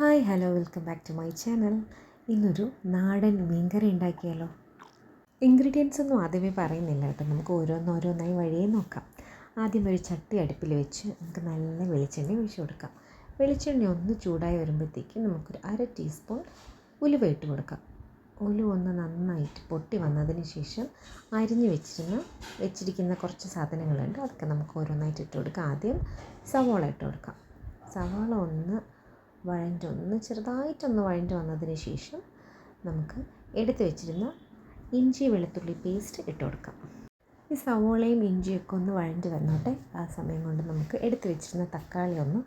Hi hello welcome back to my channel. ഇന്നൊരു നാടൻ മീൻകറി ഉണ്ടാക്കിയാലോ. ഇൻഗ്രീഡിയൻസ് ഒന്നും ആദ്യമേ പറയുന്നില്ല കേട്ടോ, നമുക്ക് ഓരോന്നോരോന്നായി വഴിയേ നോക്കാം. ആദ്യം ഒരു ചട്ടി അടുപ്പിൽ വെച്ച് നമുക്ക് നല്ല വെളിച്ചെണ്ണ ഒഴിച്ചു കൊടുക്കാം. വെളിച്ചെണ്ണ ഒന്ന് ചൂടായി വരുമ്പോഴത്തേക്ക് നമുക്കൊരു 1/2 ടീസ്പൂൺ ഉലുവ ഇട്ട് കൊടുക്കാം. ഉലുവ ഒന്ന് നന്നായിട്ട് പൊട്ടി വന്നതിന് ശേഷം അരിഞ്ഞ് വെച്ചിരിക്കുന്ന കുറച്ച് സാധനങ്ങളുണ്ട്, അതൊക്കെ നമുക്ക് ഓരോന്നായിട്ട് ഇട്ട് കൊടുക്കാം. ആദ്യം സവോള ഇട്ട് കൊടുക്കാം. സവോള ചെറുതായിട്ടൊന്ന് വഴണ്ട് വന്നതിന് ശേഷം നമുക്ക് എടുത്ത് വെച്ചിരുന്ന ഇഞ്ചി വെളുത്തുള്ളി പേസ്റ്റ് ഇട്ട് കൊടുക്കാം. ഈ സവോളയും ഇഞ്ചിയൊക്കെ ഒന്ന് വഴണ്ട് വന്നോട്ടെ. ആ സമയം കൊണ്ട് നമുക്ക് എടുത്ത് വെച്ചിരുന്ന തക്കാളി ഒന്ന്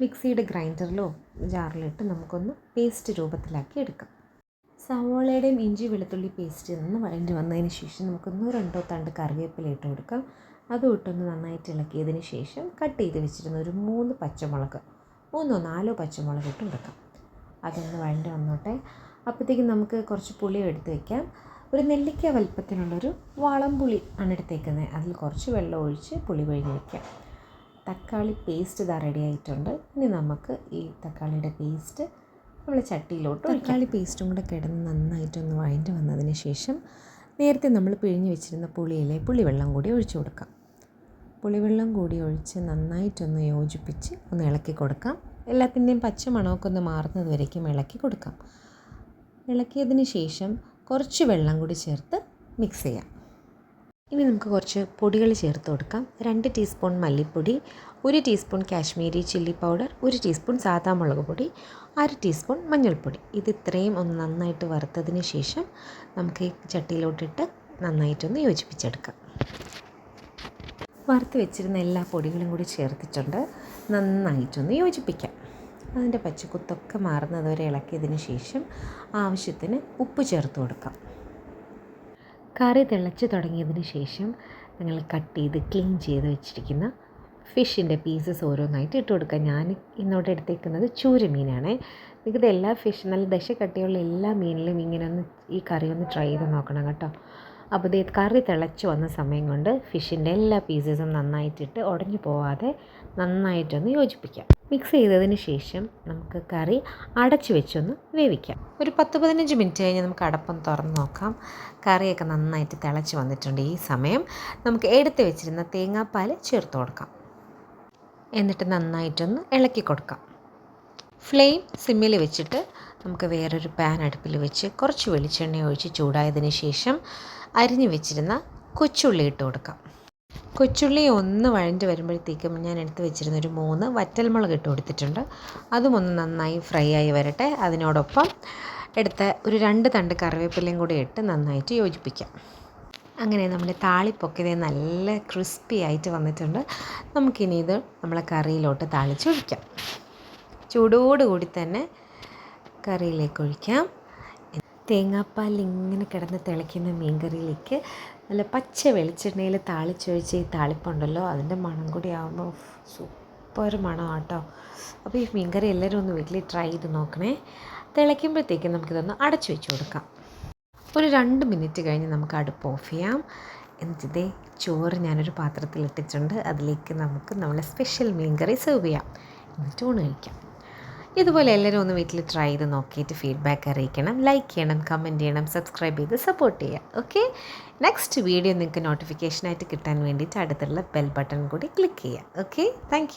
മിക്സിയുടെ ഗ്രൈൻഡറിലോ ജാറിലിട്ട് നമുക്കൊന്ന് പേസ്റ്റ് രൂപത്തിലാക്കി എടുക്കാം. സവോളയുടെയും ഇഞ്ചി വെളുത്തുള്ളി പേസ്റ്റ് ഒന്ന് വഴണ്ട് വന്നതിന് ശേഷം നമുക്കൊന്നോ 2 തണ്ട് കറിവേപ്പില ഇട്ട് കൊടുക്കാം. അതും ഇട്ടൊന്ന് നന്നായിട്ട് ഇളക്കിയതിന് ശേഷം കട്ട് ചെയ്ത് വെച്ചിരുന്ന ഒരു 3 പച്ചമുളക്, 4 പച്ചമുളക് ഇട്ട് കൊടുക്കാം. അതൊന്ന് വഴണ്ട് വന്നോട്ടെ. അപ്പോഴത്തേക്കും നമുക്ക് കുറച്ച് പുളി എടുത്ത് വയ്ക്കാം. ഒരു നെല്ലിക്ക വലുപ്പത്തിനുള്ളൊരു വാളംപുളി ആണ് എടുത്തേക്കുന്നത്. അതിൽ കുറച്ച് വെള്ളം ഒഴിച്ച് പുളി പിഴിഞ്ഞ് വയ്ക്കാം. തക്കാളി പേസ്റ്റ് ഇതാ റെഡി ആയിട്ടുണ്ട്. ഇനി നമുക്ക് ഈ തക്കാളിയുടെ പേസ്റ്റ് നമ്മൾ ചട്ടിയിലോട്ട് തക്കാളി പേസ്റ്റും കൂടെ കിടന്ന് നന്നായിട്ടൊന്ന് വഴണ്ട് വന്നതിന് ശേഷം നേരത്തെ നമ്മൾ പിഴിഞ്ഞ് വെച്ചിരുന്ന പുളിവെള്ളം കൂടി ഒഴിച്ചു കൊടുക്കാം. പുളിവെള്ളം കൂടി ഒഴിച്ച് നന്നായിട്ടൊന്ന് യോജിപ്പിച്ച് ഒന്ന് ഇളക്കി കൊടുക്കാം. എല്ലാത്തിൻ്റെയും പച്ച മണമൊക്കെ ഒന്ന് മാറുന്നത് വരേക്കും ഇളക്കി കൊടുക്കാം. ഇളക്കിയതിന് ശേഷം കുറച്ച് വെള്ളം കൂടി ചേർത്ത് മിക്സ് ചെയ്യാം. ഇനി നമുക്ക് കുറച്ച് പൊടികൾ ചേർത്ത് കൊടുക്കാം. 2 ടീസ്പൂൺ മല്ലിപ്പൊടി, 1 teaspoon Kashmiri chilli powder, 1 teaspoon സാദാ മുളക് പൊടി, 1/2 ടീസ്പൂൺ മഞ്ഞൾപ്പൊടി. ഇത് ഇത്രയും ഒന്ന് നന്നായിട്ട് വറുത്തതിന് ശേഷം നമുക്ക് ഈ ചട്ടിയിലോട്ടിട്ട് നന്നായിട്ടൊന്ന് യോജിപ്പിച്ചെടുക്കാം. വറുത്ത് വെച്ചിരുന്ന എല്ലാ പൊടികളും കൂടി ചേർത്തിട്ടുണ്ട്. നന്നായിട്ടൊന്ന് യോജിപ്പിക്കാം. അതിൻ്റെ പച്ചക്കുത്തൊക്കെ മാറുന്നത് വരെ ഇളക്കിയതിന് ശേഷം ആവശ്യത്തിന് ഉപ്പ് ചേർത്ത് കൊടുക്കാം. കറി തിളച്ച് തുടങ്ങിയതിന് ശേഷം നിങ്ങൾ കട്ട് ചെയ്ത് ക്ലീൻ ചെയ്ത് വെച്ചിരിക്കുന്ന ഫിഷിൻ്റെ പീസസ് ഓരോന്നായിട്ട് ഇട്ട് കൊടുക്കുക. ഞാൻ ഇന്നോട്ട് എടുത്തേക്കുന്നത് ചൂരമീനാണ്. നിങ്ങൾക്ക് എല്ലാ ഫിഷ് നല്ല ദശ കട്ടിയുള്ള എല്ലാ മീനിലും ഇങ്ങനെ ഒന്ന് ഈ കറി ഒന്ന് ട്രൈ ചെയ്ത് നോക്കണം കേട്ടോ. അപ്പോൾ ഇത് കറി തിളച്ച് വന്ന സമയം കൊണ്ട് ഫിഷിൻ്റെ എല്ലാ പീസസും നന്നായിട്ടിട്ട് ഉടഞ്ഞു പോവാതെ നന്നായിട്ടൊന്ന് യോജിപ്പിക്കാം. മിക്സ് ചെയ്തതിന് ശേഷം നമുക്ക് കറി അടച്ച് വെച്ചൊന്ന് വേവിക്കാം. ഒരു 10-15 മിനിറ്റ് കഴിഞ്ഞ് നമുക്ക് അടപ്പൊന്ന് തുറന്ന് നോക്കാം. കറിയൊക്കെ നന്നായിട്ട് തിളച്ച് വന്നിട്ടുണ്ട്. ഈ സമയം നമുക്ക് എടുത്ത് വെച്ചിരുന്ന തേങ്ങാപ്പാൽ ചേർത്ത് കൊടുക്കാം. എന്നിട്ട് നന്നായിട്ടൊന്ന് ഇളക്കി കൊടുക്കാം. ഫ്ലെയിം സിമ്മിൽ വെച്ചിട്ട് നമുക്ക് വേറൊരു പാൻ അടുപ്പിൽ വെച്ച് കുറച്ച് വെളിച്ചെണ്ണ ഒഴിച്ച് ചൂടായതിന് ശേഷം അരിഞ്ഞു വെച്ചിരുന്ന കൊച്ചുള്ളി ഇട്ട് കൊടുക്കാം. കൊച്ചുള്ളി ഒന്ന് വഴണ്ട് വരുമ്പോഴത്തേക്കും ഞാൻ എടുത്ത് വെച്ചിരുന്ന ഒരു 3 വറ്റൽമുളക് ഇട്ട് കൊടുത്തിട്ടുണ്ട്. അതും ഒന്ന് നന്നായി ഫ്രൈ ആയി വരട്ടെ. അതിനോടൊപ്പം എടുത്ത ഒരു 2 തണ്ട് കറിവേപ്പിലയും കൂടി ഇട്ട് നന്നായിട്ട് യോജിപ്പിക്കാം. അങ്ങനെ നമ്മുടെ താളിപ്പൊക്കെ നല്ല ക്രിസ്പി ആയിട്ട് വന്നിട്ടുണ്ട്. നമുക്കിനി ഇത് നമ്മളെ കറിയിലോട്ട് താളിച്ചൊഴിക്കാം. ചൂടോടുകൂടി തന്നെ കറിയിലേക്ക് ഒഴിക്കാം. തേങ്ങാപ്പാൽ ഇങ്ങനെ കിടന്ന് തിളയ്ക്കുന്ന മീൻ കറിയിലേക്ക് നല്ല പച്ച വെളിച്ചെണ്ണയിൽ താളിച്ചൊഴിച്ച് ഈ താളിപ്പുണ്ടല്ലോ, അതിൻ്റെ മണം കൂടി ആകുമ്പോൾ സൂപ്പർ മണം കേട്ടോ. അപ്പോൾ ഈ മീൻ കറി എല്ലാവരും ഒന്ന് വീട്ടിൽ ട്രൈ ചെയ്ത് നോക്കണേ. തിളയ്ക്കുമ്പോഴത്തേക്കും നമുക്കിതൊന്ന് അടച്ചു വെച്ച് കൊടുക്കാം. ഒരു 2 മിനിറ്റ് കഴിഞ്ഞ് നമുക്ക് അടുപ്പ് ഓഫ് ചെയ്യാം. എന്നിട്ടേ ചോറ് ഞാനൊരു പാത്രത്തിലിട്ടിട്ടുണ്ട്. അതിലേക്ക് നമുക്ക് നമ്മളെ സ്പെഷ്യൽ മീൻ കറി സെർവ് ചെയ്യാം. എന്നിട്ട് ഊണ് കഴിക്കാം. ഇതുപോലെ എല്ലാവരും ഒന്ന് വീട്ടിൽ ട്രൈ ചെയ്ത് നോക്കിയിട്ട് ഫീഡ്ബാക്ക് അറിയിക്കണം. ലൈക്ക് ചെയ്യണം, കമൻറ്റ് ചെയ്യണം, സബ്സ്ക്രൈബ് ചെയ്ത് സപ്പോർട്ട് ചെയ്യുക. ഓക്കെ, നെക്സ്റ്റ് വീഡിയോ നിങ്ങൾക്ക് നോട്ടിഫിക്കേഷനായിട്ട് കിട്ടാൻ വേണ്ടിയിട്ട് അടുത്തുള്ള ബെൽ ബട്ടൺ കൂടി ക്ലിക്ക് ചെയ്യുക. Okay, thank